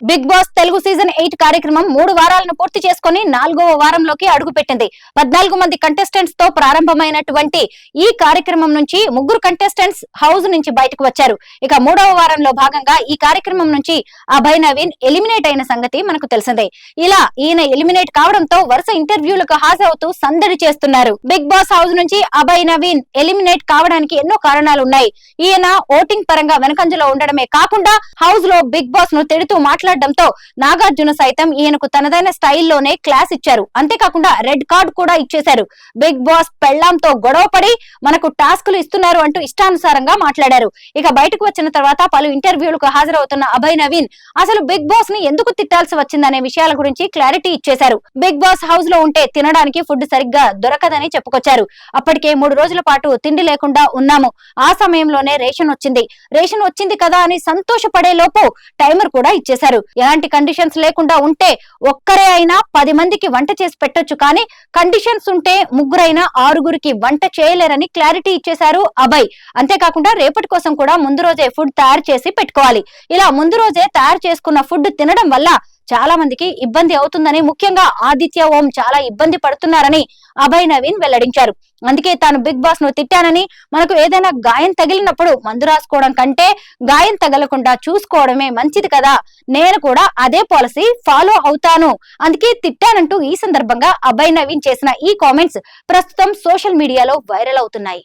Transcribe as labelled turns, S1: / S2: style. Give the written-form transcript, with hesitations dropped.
S1: Big boss Telugu season 8 కార్యక్రమం 3 వారాలను పూర్తి చేసుకుని 4వ వారంలోకి అడుగుపెట్టింది. 14 మంది కంటెస్టెంట్స్ తో ప్రారంభమైనటువంటి ఈ కార్యక్రమం నుంచి 3 కంటెస్టెంట్స్ హౌస్ నుంచి బయటకు వచ్చారు. ఇక 3వ వారంలో భాగంగా ఈ కార్యక్రమం నుంచి అభయ్ నవీన్ ఎలిమినేట్ అయిన సంగతి మనకు తెలిసిందే. ఇలా ఈయన ఎలిమినేట్ కావడంతో వరుస ఇంటర్వ్యూలకు హాజరవుతూ సందడి చేస్తున్నారు. బిగ్ బాస్ హౌస్ నుంచి అభయ్ నవీన్ ఎలిమినేట్ కావడానికి ఎన్నో కారణాలు ఉన్నాయి. ఈయన ఓటింగ్ పరంగా వెనకంజలో ఉండడమే కాకుండా హౌస్ లో బిగ్ బాస్ ను తిడుతూ మాట్లాడడంతో నాగార్జున సైతం ఈయనకు తనదైన స్టైల్లోనే క్లాస్ ఇచ్చారు. అంతేకాకుండా రెడ్ కార్డ్ కూడా ఇచ్చేశారు. బిగ్ బాస్ పెళ్లాంతో గొడవపడి మనకు టాస్కులు ఇస్తున్నారు అంటూ ఇష్టానుసారంగా మాట్లాడారు. ఇక బయటకు వచ్చిన తర్వాత పలు ఇంటర్వ్యూలకు హాజరవుతున్న అభయ్ నవీన్ అసలు బిగ్ బాస్ ని ఎందుకు తిట్టాల్సి వచ్చిందనే విషయాల గురించి క్లారిటీ ఇచ్చేశారు. బిగ్ బాస్ హౌస్ లో ఉంటే తినడానికి ఫుడ్ సరిగ్గా దొరకదని చెప్పుకొచ్చారు. అప్పటికే 3 రోజుల పాటు తిండి లేకుండా ఉన్నాము. ఆ సమయంలోనే రేషన్ వచ్చింది కదా అని సంతోషపడే లోపు టైమర్ కూడా ఇచ్చేశారు. ఎలాంటి కండిషన్స్ లేకుండా ఉంటే ఒక్కరే అయినా 10 మందికి వంట చేసి పెట్టొచ్చు, కానీ కండిషన్స్ ఉంటే 3 6 వంట చేయలేరని క్లారిటీ ఇచ్చేశారు అభయ్. అంతేకాకుండా రేపటి కోసం కూడా ముందు రోజే ఫుడ్ తయారు చేసి పెట్టుకోవాలి. ఇలా ముందు రోజే తయారు చేసుకున్న ఫుడ్ తినడం వల్ల చాలా మందికి ఇబ్బంది అవుతుందని, ముఖ్యంగా ఆదిత్య ఓం చాలా ఇబ్బంది పడుతున్నారని అభయ్ నవీన్ వెల్లడించారు. అందుకే తాను బిగ్ బాస్ ను తిట్టానని, మనకు ఏదైనా గాయం తగిలినప్పుడు మందు రాసుకోవడం కంటే గాయం తగలకుండా చూసుకోవడమే మంచిది కదా, నేను కూడా అదే పాలసీ ఫాలో అవుతాను, అందుకే తిట్టానంటూ ఈ సందర్భంగా అభయ్ నవీన్ చేసిన ఈ కామెంట్స్ ప్రస్తుతం సోషల్ మీడియాలో వైరల్ అవుతున్నాయి.